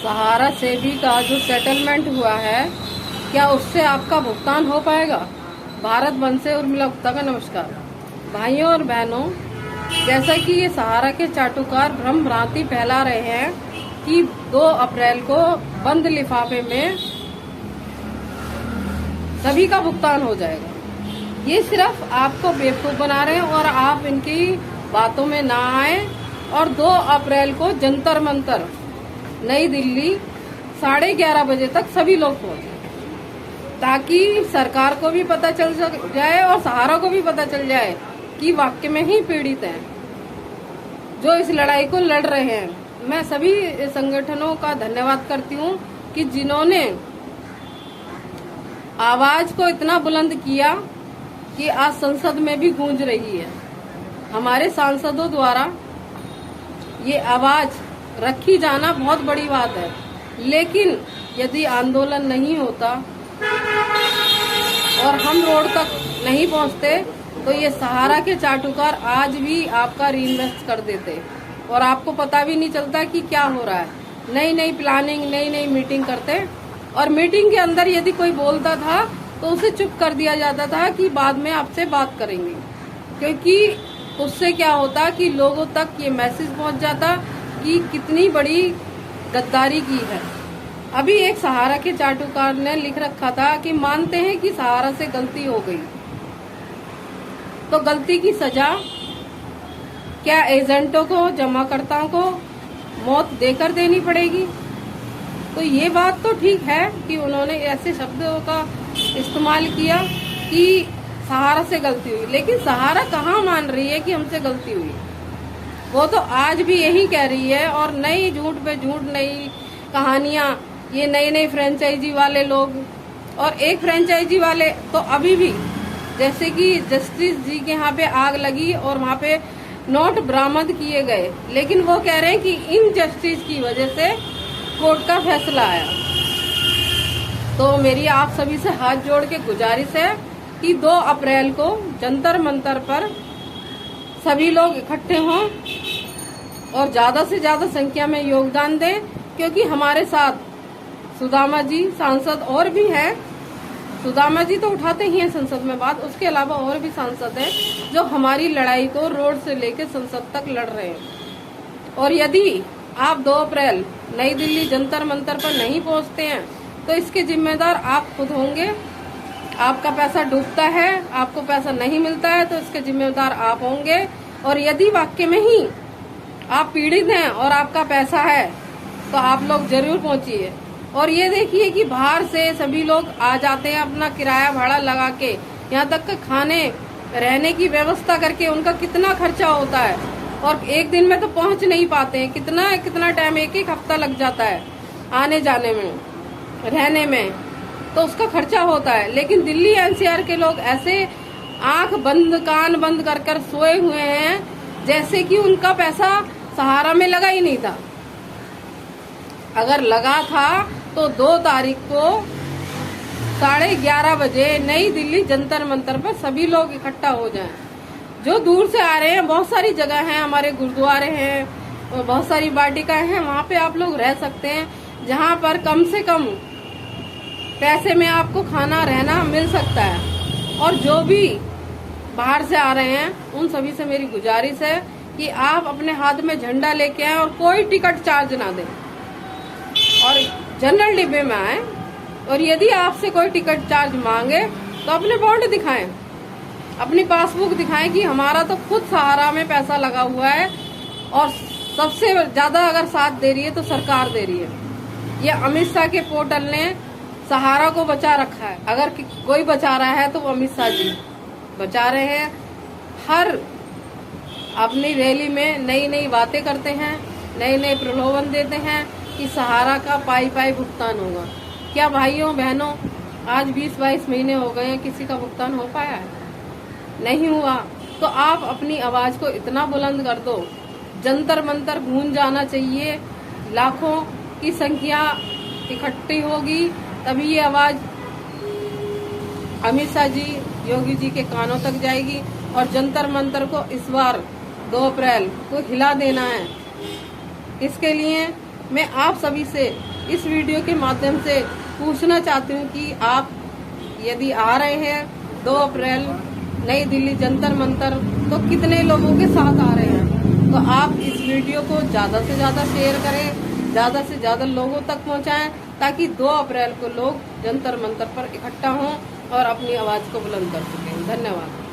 सहारा सेबी का जो सेटलमेंट हुआ है, क्या उससे आपका भुगतान हो पाएगा? भारत बंद से उर्मिला गुप्ता का नमस्कार। भाइयों और बहनों, जैसा कि ये सहारा के चाटुकार भ्रम भ्रांति फैला रहे हैं कि 2 अप्रैल को बंद लिफाफे में सभी का भुगतान हो जाएगा, ये सिर्फ आपको बेवकूफ बना रहे हैं और आप इनकी बातों में ना आए। और 2 अप्रैल को जंतर मंतर नई दिल्ली 11:30 बजे तक सभी लोग पहुंचे, ताकि सरकार को भी पता चल जाए और सहारा को भी पता चल जाए कि वाकई में ही पीड़ित हैं जो इस लड़ाई को लड़ रहे हैं। मैं सभी संगठनों का धन्यवाद करती हूँ कि जिन्होंने आवाज को इतना बुलंद किया कि आज संसद में भी गूंज रही है। हमारे सांसदों द्वारा ये आवाज रखी जाना बहुत बड़ी बात है, लेकिन यदि आंदोलन नहीं होता और हम रोड तक नहीं पहुंचते तो ये सहारा के चाटुकार आज भी आपका रीइन्वेस्ट कर देते और आपको पता भी नहीं चलता कि क्या हो रहा है। नई नई प्लानिंग, नई नई मीटिंग करते और मीटिंग के अंदर यदि कोई बोलता था तो उसे चुप कर दिया जाता था कि बाद में आपसे बात करेंगे, क्योंकि उससे क्या होता कि लोगों तक ये मैसेज पहुंच जाता कि कितनी बड़ी गद्दारी की है। अभी एक सहारा के चाटुकार ने लिख रखा था कि मानते हैं कि सहारा से गलती हो गई, तो गलती की सजा क्या एजेंटों को, जमाकर्ताओं को मौत देकर देनी पड़ेगी? तो ये बात तो ठीक है कि उन्होंने ऐसे शब्दों का इस्तेमाल किया कि सहारा से गलती हुई, लेकिन सहारा कहाँ मान रही है कि हमसे गलती हुई? वो तो आज भी यही कह रही है और नई झूठ पे झूठ, नई कहानियां, ये नई नई फ्रेंचाइजी वाले लोग और एक फ्रेंचाइजी वाले तो अभी भी, जैसे कि जस्टिस जी के यहाँ पे आग लगी और वहाँ पे नोट बरामद किए गए, लेकिन वो कह रहे हैं कि इन जस्टिस की वजह से कोर्ट का फैसला आया। तो मेरी आप सभी से हाथ जोड़ के गुजारिश है कि 2 अप्रैल को जंतर मंतर पर सभी लोग इकट्ठे हों और ज्यादा से ज्यादा संख्या में योगदान दें, क्योंकि हमारे साथ सुदामा जी सांसद और भी हैं। सुदामा जी तो उठाते ही हैं संसद में बात, उसके अलावा और भी सांसद हैं जो हमारी लड़ाई को रोड से लेकर संसद तक लड़ रहे हैं। और यदि आप 2 अप्रैल नई दिल्ली जंतर मंतर पर नहीं पहुंचते हैं तो इसके जिम्मेदार आप खुद होंगे। आपका पैसा डूबता है, आपको पैसा नहीं मिलता है, तो इसके जिम्मेदार आप होंगे। और यदि वाकई में ही आप पीड़ित हैं और आपका पैसा है तो आप लोग जरूर पहुंचिए। और ये देखिए कि बाहर से सभी लोग आ जाते हैं अपना किराया भाड़ा लगा के, यहाँ तक कि खाने रहने की व्यवस्था करके उनका कितना खर्चा होता है और एक दिन में तो पहुंच नहीं पाते हैं। कितना टाइम, एक हफ्ता लग जाता है आने जाने में, रहने में, तो उसका खर्चा होता है। लेकिन दिल्ली एनसीआर के लोग ऐसे आंख बंद, कान बंद कर कर सोए हुए हैं जैसे कि उनका पैसा सहारा में लगा ही नहीं था। अगर लगा था तो 2 तारीख को 11:30 बजे नई दिल्ली जंतर मंतर पर सभी लोग इकट्ठा हो जाएं। जो दूर से आ रहे हैं, बहुत सारी जगह हैं, हमारे गुरुद्वारे हैं और बहुत सारी वाटिकाएं हैं, वहाँ पे आप लोग रह सकते हैं, जहाँ पर कम से कम पैसे में आपको खाना रहना मिल सकता है। और जो भी बाहर से आ रहे हैं उन सभी से मेरी गुजारिश है कि आप अपने हाथ में झंडा लेके आए और कोई टिकट चार्ज ना दें और जनरल डिब्बे में आए। और यदि आपसे कोई टिकट चार्ज मांगे तो अपने बॉन्ड दिखाएं, अपनी पासबुक दिखाएं कि हमारा तो खुद सहारा में पैसा लगा हुआ है और सबसे ज्यादा अगर साथ दे रही है तो सरकार दे रही है। ये अमित शाह के पोर्टल ने सहारा को बचा रखा है। अगर कोई बचा रहा है तो वो अमित शाह जी बचा रहे हैं। हर अपनी रैली में नई नई बातें करते हैं, नए नए प्रलोभन देते हैं कि सहारा का पाई भुगतान होगा। क्या भाइयों बहनों, आज 20-22 महीने हो गए हैं, किसी का भुगतान हो पाया है? नहीं हुआ। तो आप अपनी आवाज को इतना बुलंद कर दो, जंतर मंतर गूंज जाना चाहिए, लाखों की संख्या इकट्ठी होगी, तभी ये आवाज अमित शाह जी, योगी जी के कानों तक जाएगी और जंतर मंतर को इस बार 2 अप्रैल को हिला देना है। इसके लिए मैं आप सभी से इस वीडियो के माध्यम से पूछना चाहती हूँ कि आप यदि आ रहे हैं 2 अप्रैल नई दिल्ली जंतर मंतर, तो कितने लोगों के साथ आ रहे हैं। तो आप इस वीडियो को ज्यादा से ज्यादा शेयर करें, ज्यादा से ज्यादा लोगों तक पहुंचाएं, ताकि 2 अप्रैल को लोग जंतर मंतर पर इकट्ठा हों और अपनी आवाज को बुलंद कर सकें। धन्यवाद।